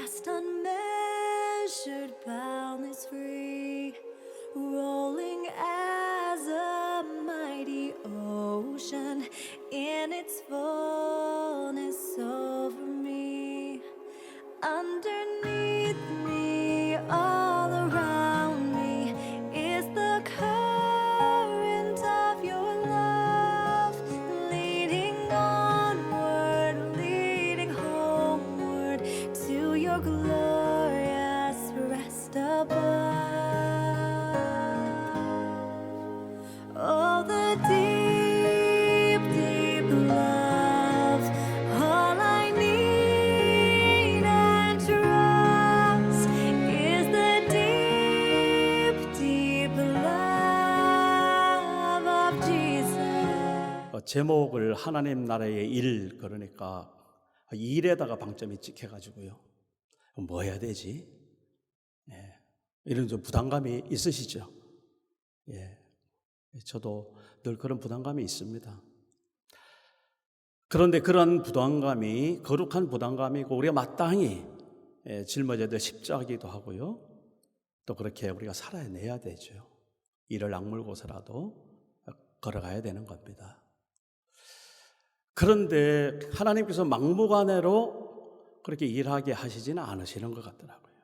vast, unmeasured, boundless, free, rolling as a mighty ocean in its fullness over me, underneath me, all around me is the current of your love, leading onward, leading homeward to your glorious rest above. Oh, the deep, deep love, all I need and trust is the deep, deep love of Jesus. 제목을 하나님 나라의 일, 그러니까 일에다가 방점이 찍혀가지고요. 뭐 해야 되지? 예, 이런 좀 부담감이 있으시죠? 예, 저도 늘 그런 부담감이 있습니다. 그런데 그런 부담감이 거룩한 부담감이고 우리가 마땅히 짊어져야 될 십자가이기도 하고요. 또 그렇게 우리가 살아내야 되죠. 이를 악물고서라도 걸어가야 되는 겁니다. 그런데 하나님께서 막무가내로 그렇게 일하게 하시지는 않으시는 것 같더라고요.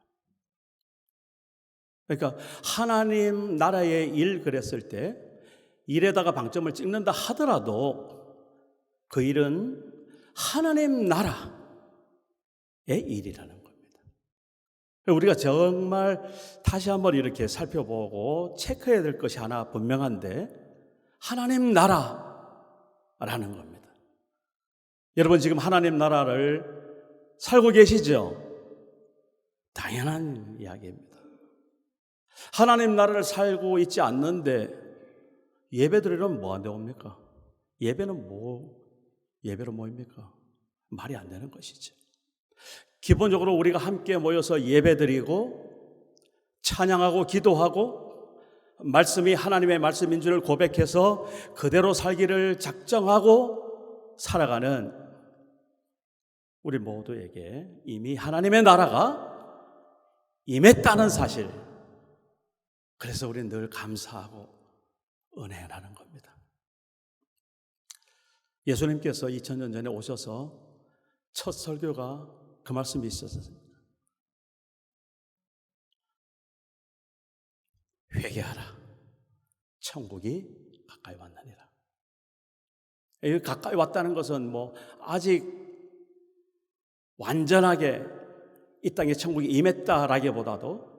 그러니까 하나님 나라의 일 그랬을 때 일에다가 방점을 찍는다 하더라도 그 일은 하나님 나라의 일이라는 겁니다. 우리가 정말 다시 한번 이렇게 살펴보고 체크해야 될 것이 하나 분명한데 하나님 나라라는 겁니다. 여러분 지금 하나님 나라를 살고 계시죠? 당연한 이야기입니다. 하나님 나라를 살고 있지 않는데 예배드리려면 뭐한데 옵니까? 예배는 예배로 모입니까? 말이 안 되는 것이죠. 기본적으로 우리가 함께 모여서 예배드리고 찬양하고 기도하고 말씀이 하나님의 말씀인 줄을 고백해서 그대로 살기를 작정하고 살아가는 우리 모두에게 이미 하나님의 나라가 임했다는 사실, 그래서 우리는 늘 감사하고 은혜라는 겁니다. 예수님께서 2000년 전에 오셔서 첫 설교가 그 말씀이 있었습니다. 회개하라, 천국이 가까이 왔느니라. 가까이 왔다는 것은 아직 완전하게 이 땅에 천국이 임했다라기보다도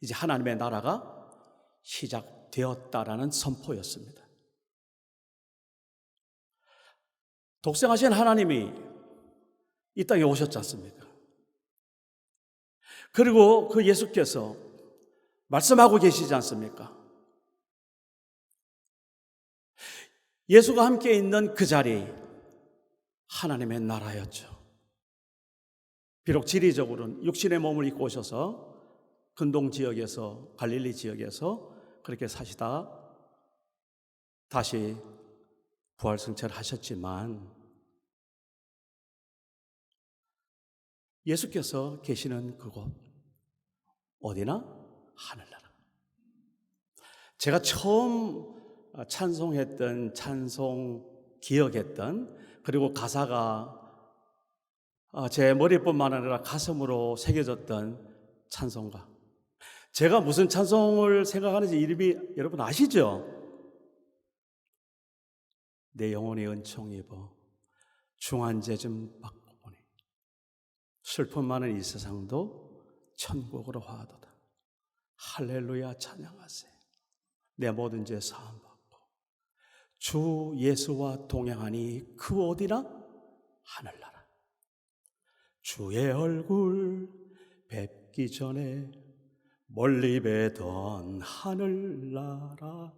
이제 하나님의 나라가 시작되었다라는 선포였습니다. 독생하신 하나님이 이 땅에 오셨지 않습니까? 그리고 그 예수께서 말씀하고 계시지 않습니까? 예수가 함께 있는 그 자리, 하나님의 나라였죠. 비록 지리적으로는 육신의 몸을 입고 오셔서 근동 지역에서, 갈릴리 지역에서 그렇게 사시다 다시 부활승천하셨지만 예수께서 계시는 그곳 어디나? 하늘나라. 제가 처음 찬송했던, 찬송 기억했던, 그리고 가사가 제 머리뿐만 아니라 가슴으로 새겨졌던 찬송가, 제가 무슨 찬송을 생각하는지 이름이 여러분 아시죠? 내 영혼이 은총 입어 중한죄 좀 받고 보니 슬픔 많은 이 세상도 천국으로 화하도다. 할렐루야 찬양하세. 내 모든 죄 사함 받고 주 예수와 동행하니 그 어디나? 하늘나라. 주의 얼굴 뵙기 전에 멀리 뵈던 하늘나라,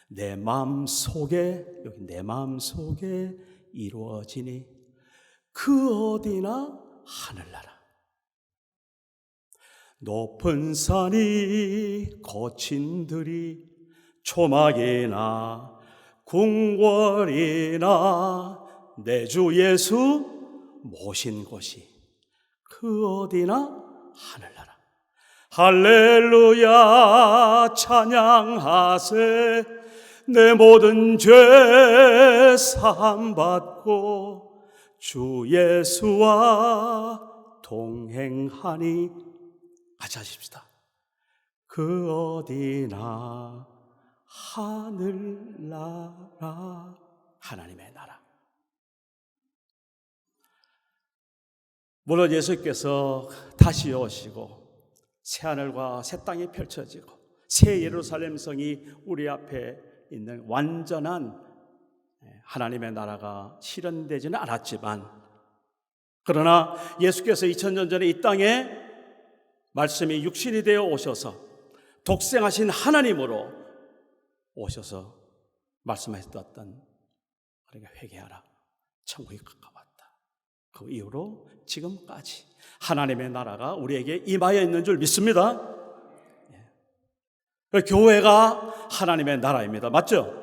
내 마음속에, 여기 내 마음속에 이루어지니 그 어디나? 하늘나라. 높은 산이 거친 들이 초막이나 궁궐이나 내 주 예수 모신 곳이 그 그 어디나 하늘나라. 할렐루야 찬양하세. 내 모든 죄 사함 받고 주 예수와 동행하니. 같이 하십시다. 그 어디나 하늘나라. 하나님의 나라. 물론 예수께서 다시 오시고 새하늘과 새 땅이 펼쳐지고 새 예루살렘 성이 우리 앞에 있는 완전한 하나님의 나라가 실현되지는 않았지만, 그러나 예수께서 2000년 전에 이 땅에 말씀이 육신이 되어 오셔서 독생하신 하나님으로 오셔서 말씀하셨던, 우리가 회개하라, 천국이 가까웠다. 그 이후로 지금까지 하나님의 나라가 우리에게 임하여 있는 줄 믿습니다. 교회가 하나님의 나라입니다. 맞죠?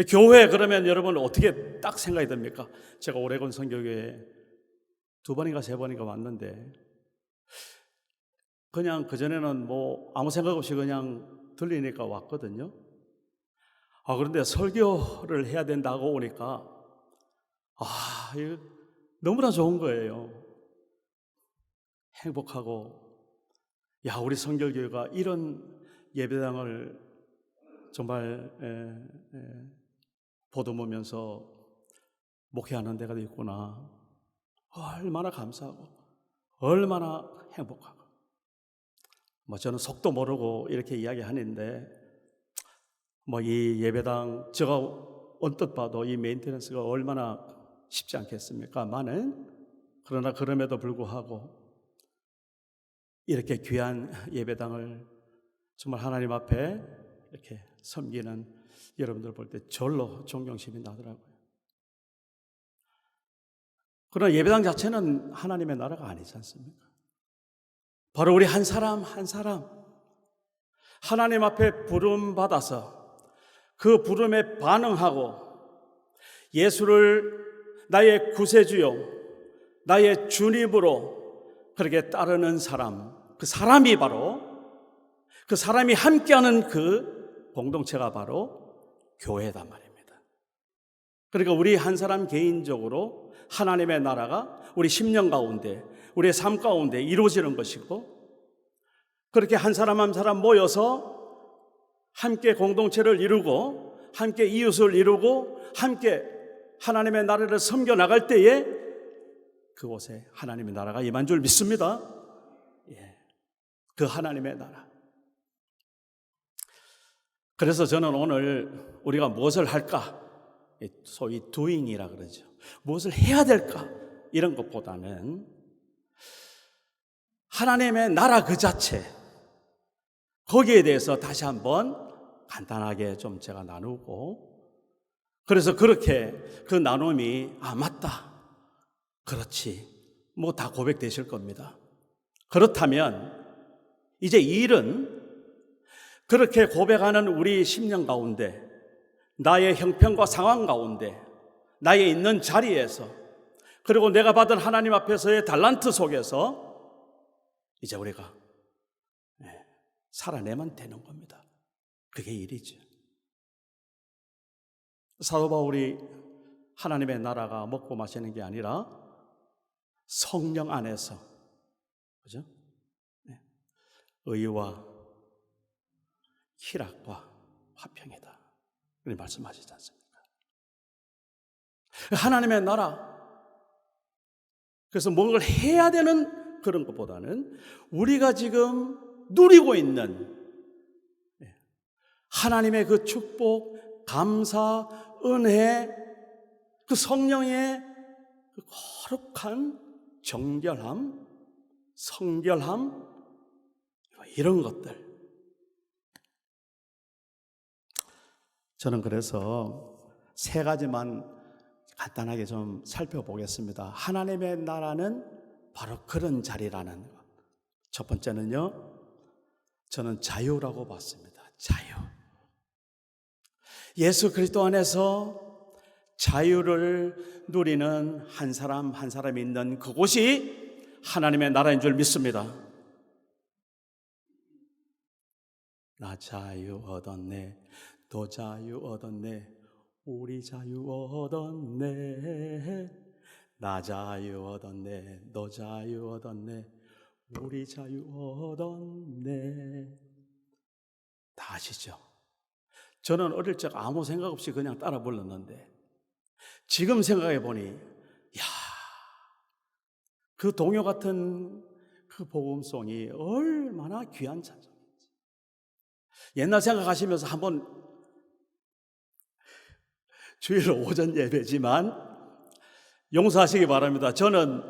교회 그러면 여러분 어떻게 딱 생각이 듭니까? 제가 오레곤 선교교회에 2번인가 3번인가 왔는데 그냥 그전에는 뭐 아무 생각 없이 그냥 들리니까 왔거든요. 그런데 설교를 해야 된다고 오니까 이거 너무나 좋은 거예요. 행복하고, 우리 성결교회가 이런 예배당을 정말 보듬으면서 목회하는 데가 있구나. 얼마나 감사하고 얼마나 행복하고. 저는 속도 모르고 이렇게 이야기하는데 이 예배당 제가 언뜻 봐도 이 메인테넌스가 얼마나 쉽지 않겠습니까? 그러나 그럼에도 불구하고 이렇게 귀한 예배당을 정말 하나님 앞에 이렇게 섬기는 여러분들 볼 때 절로 존경심이 나더라고요. 그러나 예배당 자체는 하나님의 나라가 아니지 않습니까? 바로 우리 한 사람 한 사람 하나님 앞에 부름 받아서 그 부름에 반응하고 예수를 나의 구세주요, 나의 주님으로 그렇게 따르는 사람, 그 사람이 바로, 그 사람이 함께하는 그 공동체가 바로 교회단 말입니다. 그러니까 우리 한 사람 개인적으로 하나님의 나라가 우리 심령 가운데, 우리의 삶 가운데 이루어지는 것이고, 그렇게 한 사람 한 사람 모여서 함께 공동체를 이루고 함께 이웃을 이루고 함께 하나님의 나라를 섬겨 나갈 때에 그곳에 하나님의 나라가 임한 줄 믿습니다. 그 하나님의 나라. 그래서 저는 오늘 우리가 무엇을 할까? 소위 doing이라 그러죠. 무엇을 해야 될까? 이런 것보다는 하나님의 나라 그 자체, 거기에 대해서 다시 한번 간단하게 좀 제가 나누고, 그래서 그렇게 그 나눔이 맞다, 그렇지, 다 고백되실 겁니다. 그렇다면 이제 이 일은 그렇게 고백하는 우리 심령 가운데, 나의 형편과 상황 가운데, 나의 있는 자리에서, 그리고 내가 받은 하나님 앞에서의 달란트 속에서 이제 우리가 살아내면 되는 겁니다. 그게 일이죠. 사도 바울이 하나님의 나라가 먹고 마시는 게 아니라 성령 안에서, 그죠? 의와 희락과 화평이다, 이렇게 말씀하시지 않습니까? 하나님의 나라, 그래서 뭔가를 해야 되는 그런 것보다는 우리가 지금 누리고 있는 하나님의 그 축복, 감사, 은혜, 그 성령의 그 거룩한 정결함, 성결함, 이런 것들. 저는 그래서 3가지만 간단하게 좀 살펴보겠습니다. 하나님의 나라는 바로 그런 자리라는 것. 첫 번째는요, 저는 자유라고 봤습니다. 자유. 예수 그리스도 안에서 자유를 누리는 한 사람 한 사람이 있는 그곳이 하나님의 나라인 줄 믿습니다. 나 자유 얻었네, 너 자유 얻었네, 우리 자유 얻었네. 나 자유 얻었네, 너 자유 얻었네, 우리 자유 얻었네. 다 아시죠? 저는 어릴 적 아무 생각 없이 그냥 따라 불렀는데 지금 생각해 보니 그 동요 같은 그 복음송이 얼마나 귀한 찬송인지. 옛날 생각하시면서 한번 주일 오전 예배지만 용서하시기 바랍니다. 저는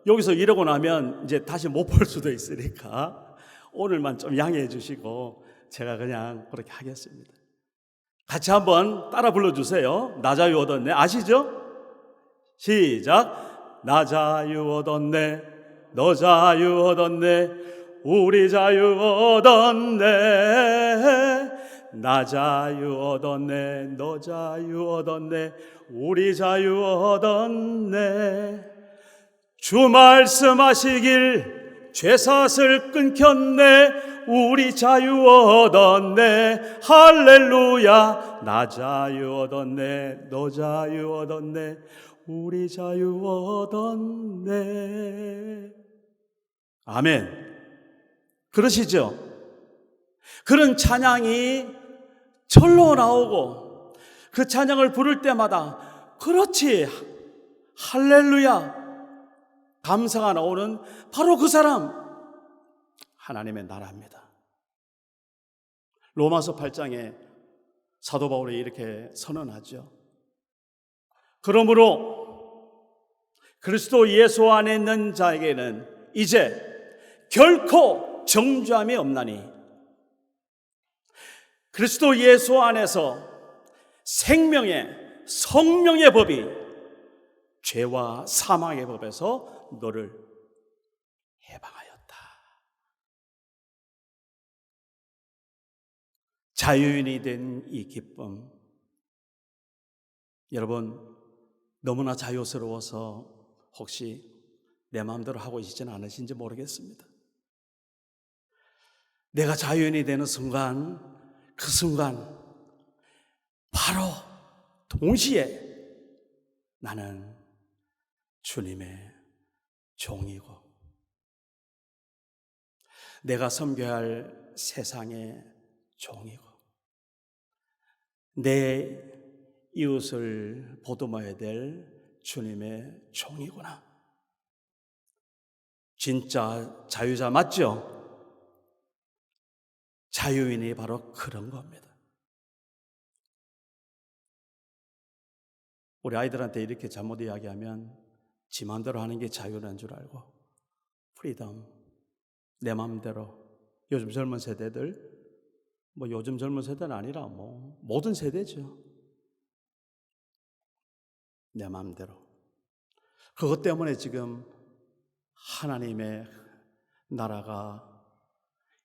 여기서 이러고 나면 이제 다시 못 볼 수도 있으니까 오늘만 좀 양해해 주시고 제가 그냥 그렇게 하겠습니다. 같이 한번 따라 불러주세요. 나 자유 얻었네. 아시죠? 시작. 나 자유 얻었네, 너 자유 얻었네, 우리 자유 얻었네. 나 자유 얻었네, 너 자유 얻었네, 우리 자유 얻었네. 주 말씀하시길 죄사슬 끊겼네, 우리 자유 얻었네. 할렐루야. 나 자유 얻었네, 너 자유 얻었네, 우리 자유 얻었네. 아멘. 그러시죠? 그런 찬양이 절로 나오고 그 찬양을 부를 때마다 그렇지, 할렐루야, 감사가 나오는 바로 그 사람, 하나님의 나라입니다. 로마서 8장에 사도 바울이 이렇게 선언하죠. 그러므로 그리스도 예수 안에 있는 자에게는 이제 결코 정죄함이 없나니 그리스도 예수 안에서 생명의 성령의 법이 죄와 사망의 법에서 너를 해방하였다. 자유인이 된 이 기쁨, 여러분 너무나 자유스러워서 혹시 내 마음대로 하고 있지는 않으신지 모르겠습니다. 내가 자유인이 되는 순간, 그 순간 바로 동시에 나는 주님의 종이고 내가 섬겨야 할 세상의 종이고 내 이웃을 보듬어야 될 주님의 종이구나. 진짜 자유자 맞죠? 자유인이 바로 그런 겁니다. 우리 아이들한테 이렇게 잘못 이야기하면 지 마음대로 하는 게 자유라는 줄 알고, 프리덤, 내 마음대로. 요즘 젊은 세대들, 요즘 젊은 세대는 아니라 모든 세대죠. 내 마음대로. 그것 때문에 지금 하나님의 나라가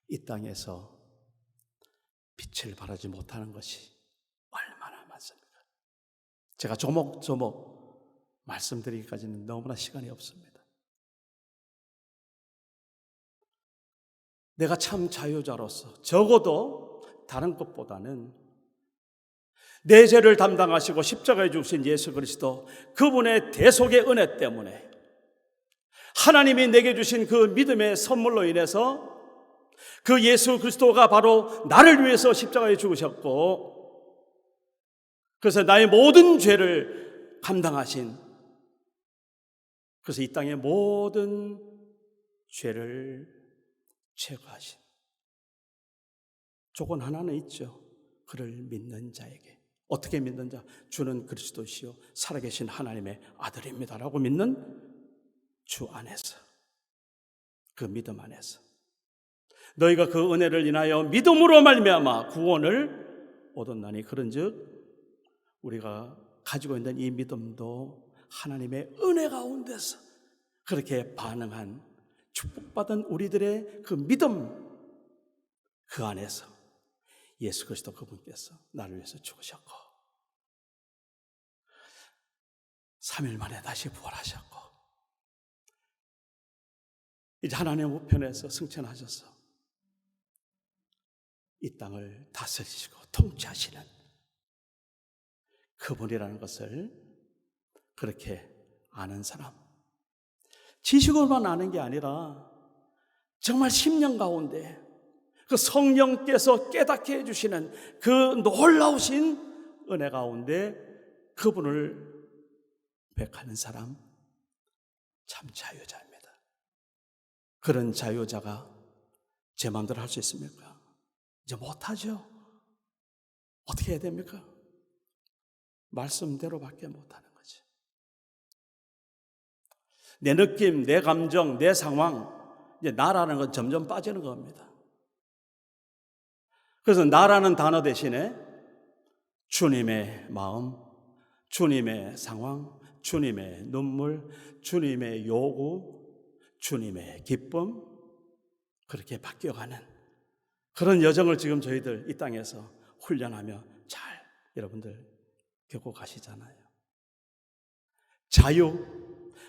이 땅에서 빛을 발하지 못하는 것이 얼마나 많습니까? 제가 조목조목 말씀드리기까지는 너무나 시간이 없습니다. 내가 참 자유자로서 적어도 다른 것보다는 내 죄를 담당하시고 십자가에 죽으신 예수 그리스도, 그분의 대속의 은혜 때문에 하나님이 내게 주신 그 믿음의 선물로 인해서 그 예수 그리스도가 바로 나를 위해서 십자가에 죽으셨고, 그래서 나의 모든 죄를 감당하신, 그래서 이 땅의 모든 죄를 제거하신 조건 하나는 있죠. 그를 믿는 자에게. 어떻게 믿는 자? 주는 그리스도시요 살아계신 하나님의 아들입니다라고 믿는 주 안에서, 그 믿음 안에서 너희가 그 은혜를 인하여 믿음으로 말미암아 구원을 얻었나니, 그런즉 우리가 가지고 있는 이 믿음도 하나님의 은혜 가운데서 그렇게 반응한 축복받은 우리들의 그 믿음, 그 안에서 예수 그리스도 그분께서 나를 위해서 죽으셨고 3일 만에 다시 부활하셨고 이제 하나님의 우편에서 승천하셔서 이 땅을 다스리시고 통치하시는 그분이라는 것을 그렇게 아는 사람, 지식으로만 아는 게 아니라 정말 심령 가운데 그 성령께서 깨닫게 해주시는 그 놀라우신 은혜 가운데 그분을 백하는 사람, 참 자유자입니다. 그런 자유자가 제 마음대로 할 수 있습니까? 이제 못하죠. 어떻게 해야 됩니까? 말씀대로밖에 못하는 거지. 내 느낌, 내 감정, 내 상황, 이제 나라는 건 점점 빠지는 겁니다. 그래서 나라는 단어 대신에 주님의 마음, 주님의 상황, 주님의 눈물, 주님의 요구, 주님의 기쁨, 그렇게 바뀌어가는 그런 여정을 지금 저희들 이 땅에서 훈련하며 잘 여러분들 겪고 가시잖아요. 자유,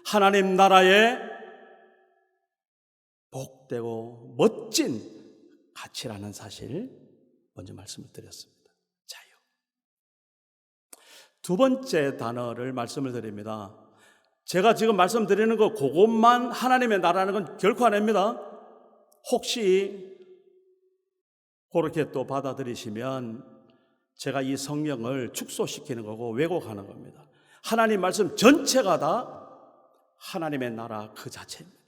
하나님 나라의 복되고 멋진 가치라는 사실 먼저 말씀을 드렸습니다. 자유. 두 번째 단어를 말씀을 드립니다. 제가 지금 말씀드리는 거 그것만 하나님의 나라는 건 결코 아닙니다. 혹시 그렇게 또 받아들이시면 제가 이 성경을 축소시키는 거고 왜곡하는 겁니다. 하나님 말씀 전체가 다 하나님의 나라 그 자체입니다.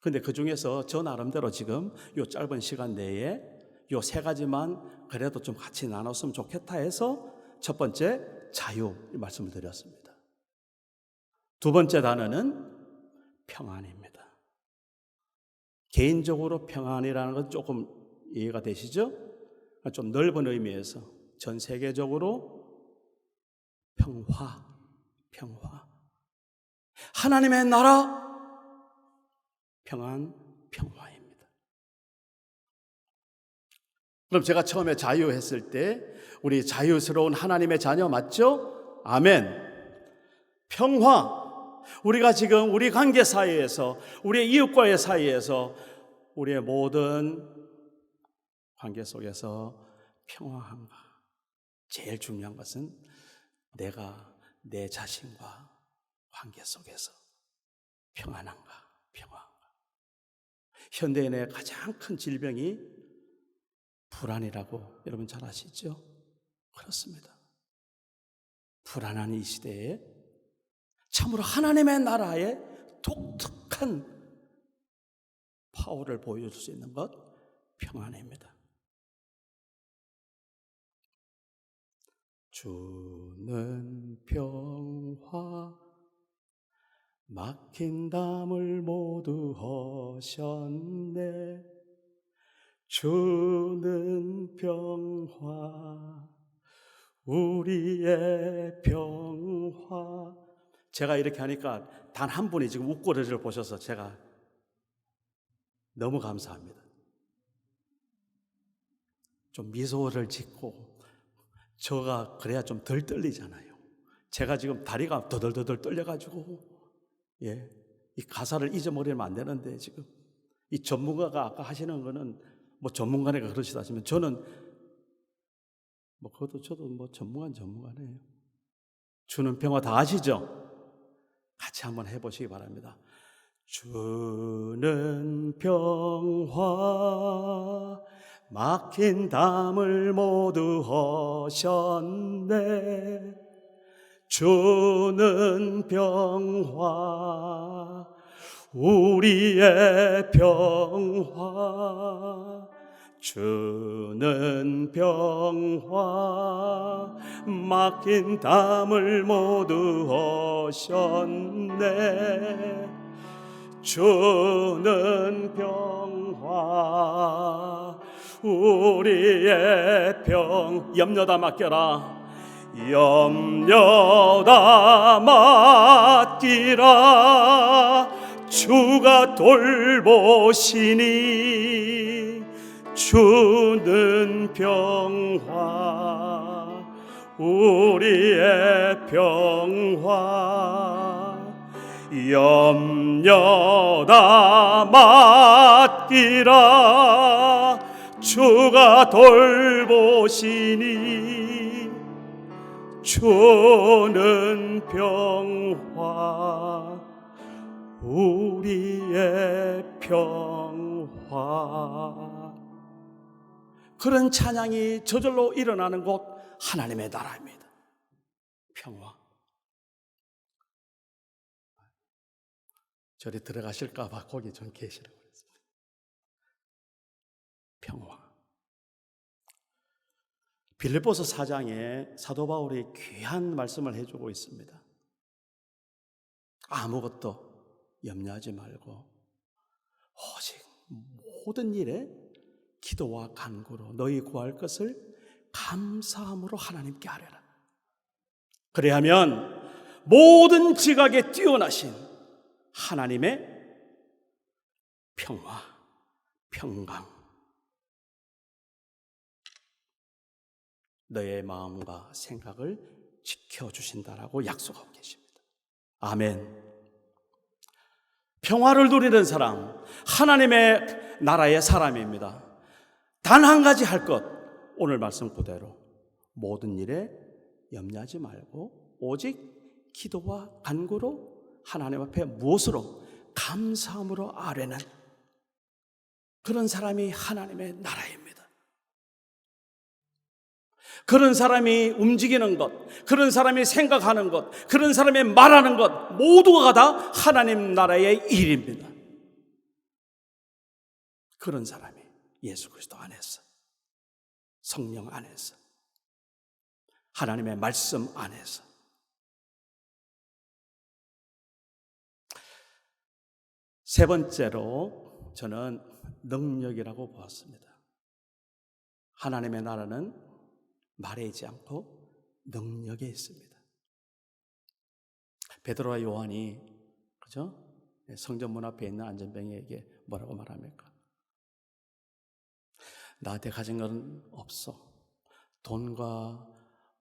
그런데 그 중에서 저 나름대로 지금 이 짧은 시간 내에 이 세 가지만 그래도 좀 같이 나눴으면 좋겠다 해서 첫 번째 자유 말씀을 드렸습니다. 두 번째 단어는 평안입니다. 개인적으로 평안이라는 건 조금 이해가 되시죠? 좀 넓은 의미에서 전 세계적으로 평화. 하나님의 나라 평화입니다. 그럼 제가 처음에 자유했을 때 우리 자유스러운 하나님의 자녀 맞죠? 아멘. 평화. 우리가 지금 우리 관계 사이에서 우리의 이웃과의 사이에서 우리의 모든 관계 속에서 평화한가? 제일 중요한 것은 내가 내 자신과 관계 속에서 평안한가? 현대인의 가장 큰 질병이 불안이라고 여러분 잘 아시죠? 그렇습니다. 불안한 이 시대에 참으로 하나님의 나라의 독특한 파워를 보여줄 수 있는 것 평안입니다. 주는 평화 막힌 담을 모두 허셨네. 주는 평화 우리의 평화. 제가 이렇게 하니까 단 한 분이 지금 웃고리를 보셔서 제가 너무 감사합니다. 좀 미소를 짓고 저가 그래야 좀 덜 떨리잖아요. 제가 지금 다리가 더덜더덜 떨려가지고 이 가사를 잊어버리면 안 되는데 지금 이 전문가가 아까 하시는 거는 뭐 전문가네가 그러시다 하시면 저는 뭐 그것도 저도 뭐 전문가네요. 주는 평화 다 아시죠? 같이 한번 해보시기 바랍니다. 주는 평화 막힌 담을 모두 허셨네. 주는 평화 우리의 평화. 주는 평화 막힌 담을 모두 허셨네. 주는 평화 우리의 염려 다 맡겨라. 염려 다 맡기라. 주가 돌보시니 주는 평화 우리의 평화 염려다 맡기라. 주가 돌보시니 주는 평화 우리의 평화. 그런 찬양이 저절로 일어나는 곳 하나님의 나라입니다. 평화. 저리 들어가실까 봐 거기 좀 계시라고 했습니다. 평화. 빌립보서 4장에 사도 바울이 귀한 말씀을 해주고 있습니다. 아무것도 염려하지 말고 오직 모든 일에 기도와 간구로 너희 구할 것을 감사함으로 하나님께 아뢰라. 그래야면 모든 지각에 뛰어나신 하나님의 평화, 평강 너의 마음과 생각을 지켜주신다라고 약속하고 계십니다. 아멘. 평화를 누리는 사람, 하나님의 나라의 사람입니다. 단 한 가지 할 것, 오늘 말씀 그대로 모든 일에 염려하지 말고 오직 기도와 간구로 하나님 앞에 무엇으로? 감사함으로 아뢰는 그런 사람이 하나님의 나라입니다. 그런 사람이 움직이는 것, 그런 사람이 생각하는 것, 그런 사람이 말하는 것 모두가 다 하나님 나라의 일입니다. 그런 사람이 예수 그리스도 안에서, 성령 안에서, 하나님의 말씀 안에서. 세 번째로 저는 능력이라고 보았습니다. 하나님의 나라는 말에 있지 않고 능력에 있습니다. 베드로와 요한이 그죠? 성전 문 앞에 있는 안전뱅이에게 뭐라고 말합니까? 나한테 가진 건 없어. 돈과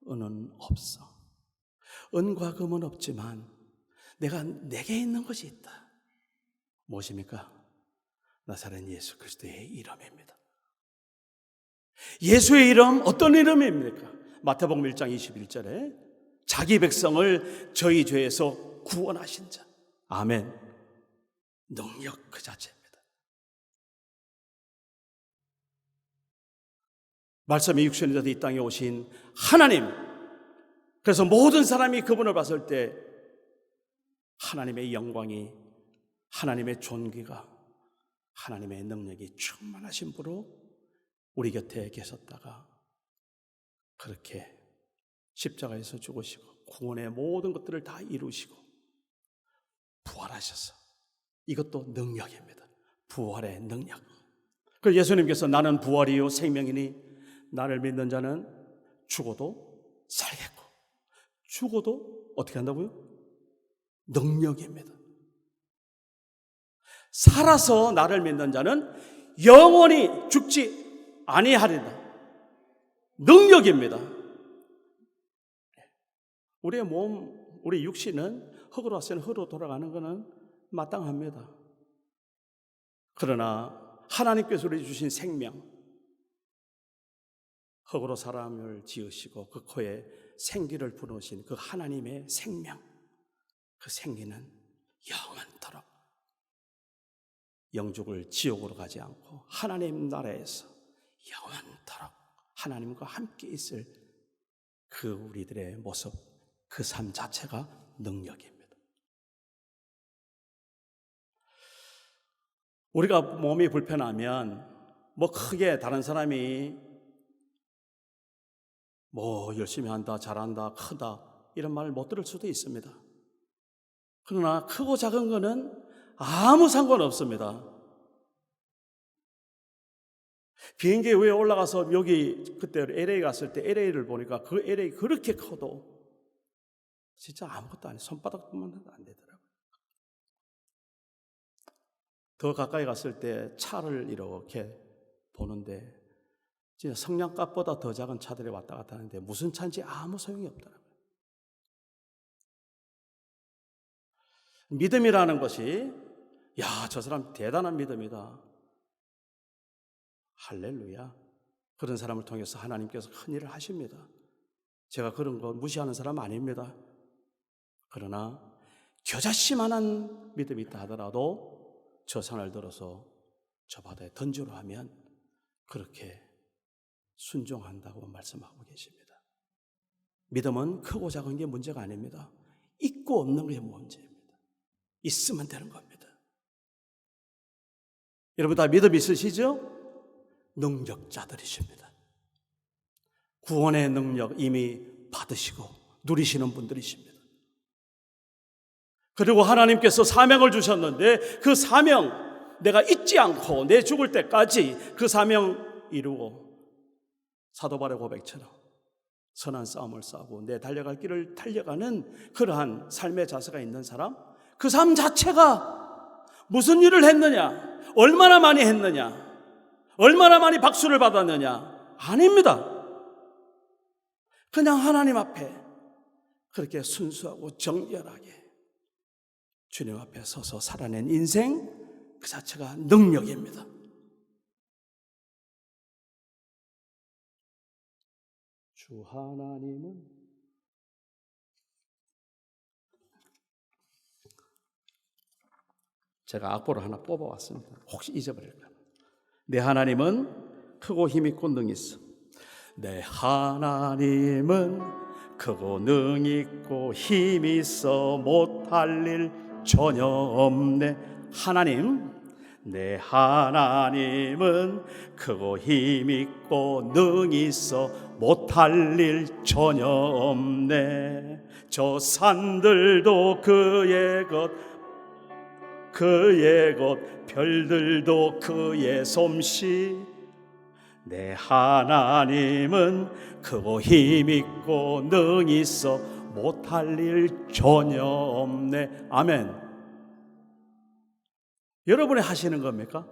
은은 없어. 은과 금은 없지만 내게 있는 것이 있다. 무엇입니까? 나사렛 예수 그리스도의 이름입니다. 예수의 이름 어떤 이름입니까? 마태복음 1장 21절에 자기 백성을 저희 죄에서 구원하신 자. 아멘. 능력 그 자체입니다. 말씀이 육신이 되어 이 땅에 오신 하나님. 그래서 모든 사람이 그분을 봤을 때 하나님의 영광이, 하나님의 존귀가, 하나님의 능력이 충만하신 분으로 우리 곁에 계셨다가 그렇게 십자가에서 죽으시고 구원의 모든 것들을 다 이루시고 부활하셔서, 이것도 능력입니다. 부활의 능력. 그래서 예수님께서 나는 부활이요 생명이니 나를 믿는 자는 죽어도 살겠고, 죽어도 어떻게 한다고요? 능력입니다. 살아서 나를 믿는 자는 영원히 죽지 아니하리라. 능력입니다. 우리의 몸, 우리 육신은 흙으로 왔으니 흙으로 돌아가는 것은 마땅합니다. 그러나 하나님께서 우리 주신 생명, 흙으로 사람을 지으시고 그 코에 생기를 불어오신 그 하나님의 생명, 그 생기는 영원토록 영죽을 지옥으로 가지 않고 하나님 나라에서 영원토록 하나님과 함께 있을 그 우리들의 모습, 그 삶 자체가 능력입니다. 우리가 몸이 불편하면 뭐 크게 다른 사람이 뭐 열심히 한다, 잘한다, 크다 이런 말을 못 들을 수도 있습니다. 그러나 크고 작은 거는 아무 상관없습니다. 비행기 위에 올라가서 여기 그때 LA 갔을 때 LA를 보니까 그 LA 그렇게 커도 진짜 아무것도 아니에요. 손바닥만 해도 안 되더라고요. 더 가까이 갔을 때 차를 이렇게 보는데 진짜 성냥갑보다 더 작은 차들이 왔다 갔다 하는데 무슨 차인지 아무 소용이 없더라고요. 믿음이라는 것이 야, 저 사람 대단한 믿음이다. 할렐루야. 그런 사람을 통해서 하나님께서 큰 일을 하십니다. 제가 그런 거 무시하는 사람 아닙니다. 그러나 겨자씨만한 믿음이 있다 하더라도 저 산을 들어서 저 바다에 던지려 하면 그렇게 순종한다고 말씀하고 계십니다. 믿음은 크고 작은 게 문제가 아닙니다. 있고 없는 게 문제입니다. 있으면 되는 겁니다. 여러분 다 믿음 있으시죠? 능력자들이십니다. 구원의 능력 이미 받으시고 누리시는 분들이십니다. 그리고 하나님께서 사명을 주셨는데 그 사명 내가 잊지 않고 내 죽을 때까지 그 사명 이루고 사도 바울의 고백처럼 선한 싸움을 싸우고 내 달려갈 길을 달려가는 그러한 삶의 자세가 있는 사람, 그 삶 자체가 무슨 일을 했느냐, 얼마나 많이 했느냐, 얼마나 많이 박수를 받았느냐 아닙니다. 그냥 하나님 앞에 그렇게 순수하고 정결하게 주님 앞에 서서 살아낸 인생 그 자체가 능력입니다. 주 하나님은 제가 악보를 하나 뽑아왔습니다. 혹시 잊어버릴까? 내 하나님은 크고 힘있고 능히 있어. 내 하나님은 크고 능히 있고 힘이 있어 못할 일 전혀 없네. 하나님, 내 하나님은 크고 힘이 있고 능히 있어 못할 일 전혀 없네. 저 산들도 그의 것, 그의 것, 별들도 그의 솜씨. 내 하나님은 크고 힘있고 능히 있어 못할 일 전혀 없네. 아멘. 여러분이 하시는 겁니까?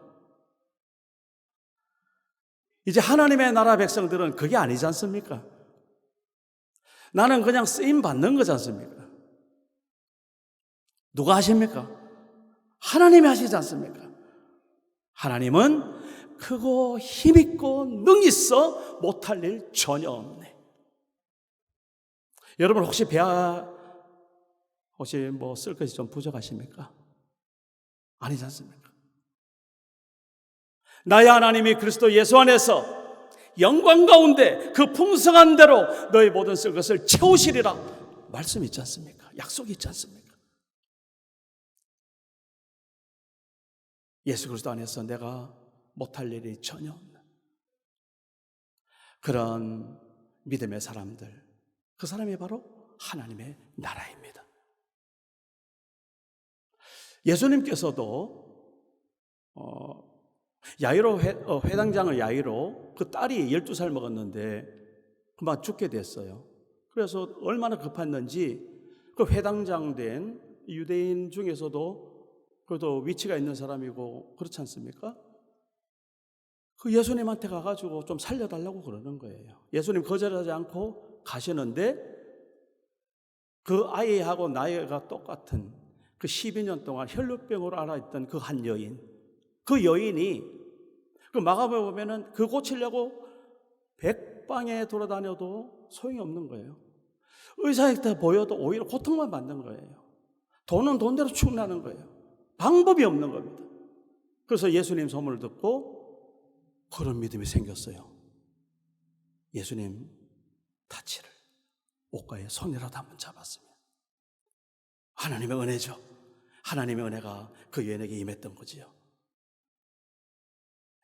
이제 하나님의 나라 백성들은 그게 아니지 않습니까? 나는 그냥 쓰임 받는 거지 않습니까? 누가 하십니까? 하나님이 하시지 않습니까? 하나님은 크고 힘있고 능히 있어 못할 일 전혀 없네. 여러분 혹시 혹시 뭐 쓸 것이 좀 부족하십니까? 아니지 않습니까? 나의 하나님이 그리스도 예수 안에서 영광 가운데 그 풍성한 대로 너의 모든 쓸 것을 채우시리라 말씀이 있지 않습니까? 약속이 있지 않습니까? 예수 그리스도 안에서 내가 못할 일이 전혀 없는 그런 믿음의 사람들, 그 사람이 바로 하나님의 나라입니다. 예수님께서도 야이로 회당장을 야이로 그 딸이 12살 먹었는데 그만 죽게 됐어요. 그래서 얼마나 급했는지 그 회당장 된 유대인 중에서도 그래도 위치가 있는 사람이고 그렇지 않습니까? 그 예수님한테 가가지고 좀 살려달라고 그러는 거예요. 예수님 거절하지 않고 가시는데 그 아이하고 나이가 똑같은 그 12년 동안 혈루병으로 앓아있던 그 한 여인, 그 여인이 그 마가복음에 보면은 그 고치려고 백방에 돌아다녀도 소용이 없는 거예요. 의사한테 보여도 오히려 고통만 받는 거예요. 돈은 돈대로 충나는 거예요. 방법이 없는 겁니다. 그래서 예수님 소문을 듣고 그런 믿음이 생겼어요. 예수님 타치를 옷가에 손이라도 한번 잡았으면 하나님의 은혜죠. 하나님의 은혜가 그 여인에게 임했던 거지요.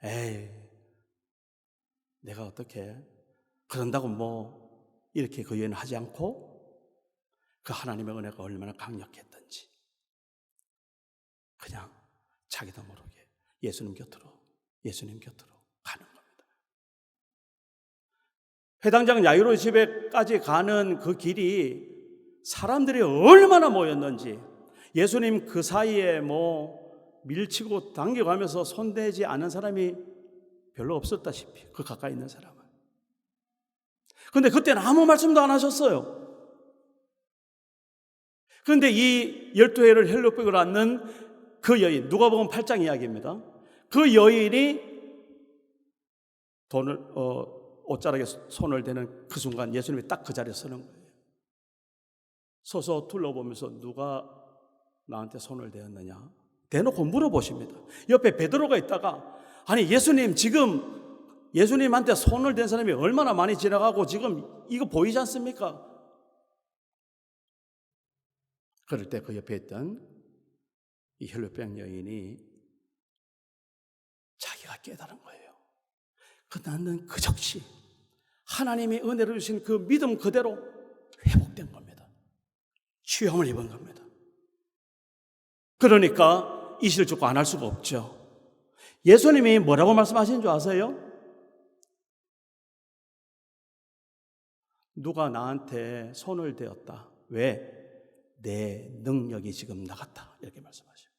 에이, 내가 어떻게 그런다고 뭐 이렇게 그 여인을 하지 않고 그 하나님의 은혜가 얼마나 강력했던지 그냥 자기도 모르게 예수님 곁으로 가는 겁니다. 회당장 야이로 집에까지 가는 그 길이 사람들이 얼마나 모였는지, 예수님 그 사이에 뭐 밀치고 당겨가면서 손대지 않은 사람이 별로 없었다시피 그 가까이 있는 사람은. 그런데 그때는 아무 말씀도 안 하셨어요. 그런데 이 12해를 헬롯백을 안는 그 여인, 누가복음 8장 이야기입니다. 그 여인이 돈을 옷자락에 손을 대는 그 순간 예수님이 딱 그 자리에 서는 거예요. 서서 둘러보면서 누가 나한테 손을 대었느냐? 대놓고 물어보십니다. 옆에 베드로가 있다가 아니 예수님 지금 예수님한테 손을 댄 사람이 얼마나 많이 지나가고 지금 이거 보이지 않습니까? 그럴 때 그 옆에 있던 이 혈루병 여인이 자기가 깨달은 거예요. 나는 그 즉시 하나님의 은혜를 주신 그 믿음 그대로 회복된 겁니다. 치유함을 입은 겁니다. 그러니까 이실 죽고 안 할 수가 없죠. 예수님이 뭐라고 말씀하시는 줄 아세요? 누가 나한테 손을 대었다. 왜? 내 능력이 지금 나갔다. 이렇게 말씀하십니다.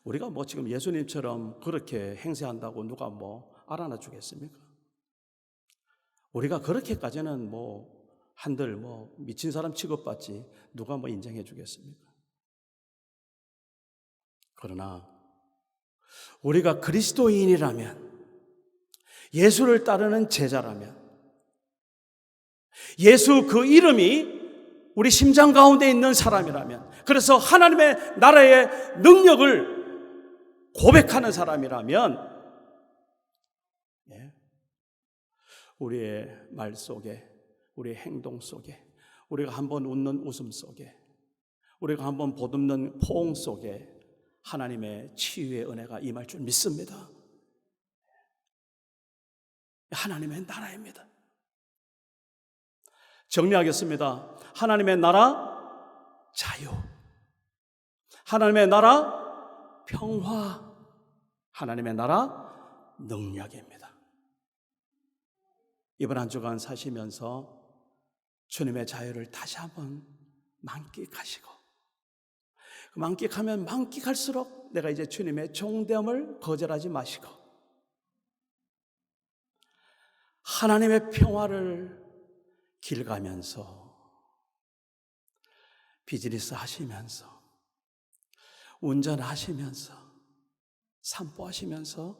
우리가 뭐 지금 예수님처럼 그렇게 행세한다고 누가 뭐 알아나 주겠습니까? 우리가 그렇게까지는 뭐 한들 뭐 미친 사람 취급받지 누가 뭐 인정해 주겠습니까? 그러나 우리가 그리스도인이라면, 예수를 따르는 제자라면, 예수 그 이름이 우리 심장 가운데 있는 사람이라면, 그래서 하나님의 나라의 능력을 고백하는 사람이라면, 우리의 말 속에, 우리의 행동 속에, 우리가 한번 웃는 웃음 속에, 우리가 한번 보듬는 포옹 속에 하나님의 치유의 은혜가 임할 줄 믿습니다. 하나님의 나라입니다. 정리하겠습니다. 하나님의 나라 자유, 하나님의 나라 평화, 하나님의 나라 능력입니다. 이번 한 주간 사시면서 주님의 자유를 다시 한번 만끽하시고, 만끽하면 만끽할수록 내가 이제 주님의 종됨을 거절하지 마시고 하나님의 평화를 길 가면서, 비즈니스 하시면서, 운전하시면서, 산보하시면서,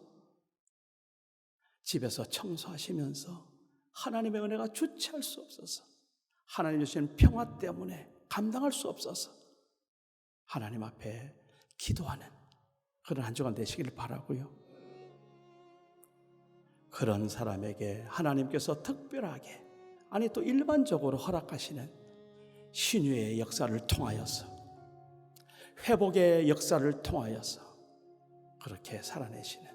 집에서 청소하시면서 하나님의 은혜가 주체할 수 없어서, 하나님 주신 평화 때문에 감당할 수 없어서 하나님 앞에 기도하는 그런 한 주간 되시기를 바라고요. 그런 사람에게 하나님께서 특별하게, 아니 또 일반적으로 허락하시는 신유의 역사를 통하여서, 회복의 역사를 통하여서 그렇게 살아내시는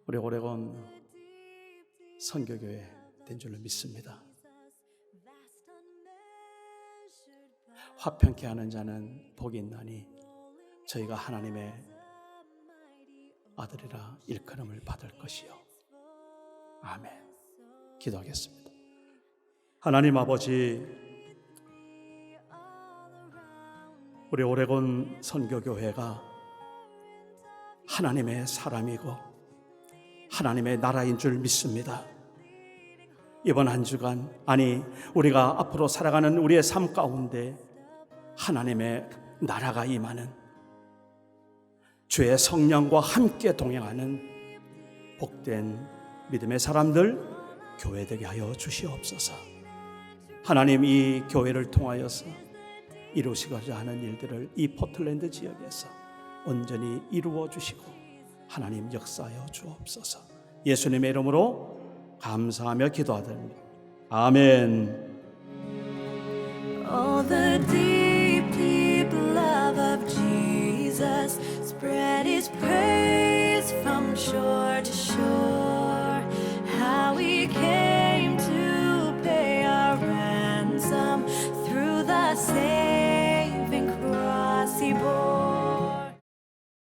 우리 오레곤 선교교회 된 줄로 믿습니다. 화평케 하는 자는 복이 있나니 저희가 하나님의 아들이라 일컬음을 받을 것이요. 아멘. 기도하겠습니다. 하나님 아버지, 우리 오레곤 선교교회가 하나님의 사람이고 하나님의 나라인 줄 믿습니다. 이번 한 주간, 아니 우리가 앞으로 살아가는 우리의 삶 가운데 하나님의 나라가 임하는, 주의 성령과 함께 동행하는 복된 믿음의 사람들, 교회 되게 하여 주시옵소서. 하나님, 이 교회를 통하여서 이루시고자 하는 일들을 이 포틀랜드 지역에서 온전히 이루어 주시고 하나님 역사하여 주옵소서. 예수님의 이름으로 감사하며 기도하옵나이다. 아멘. All the deep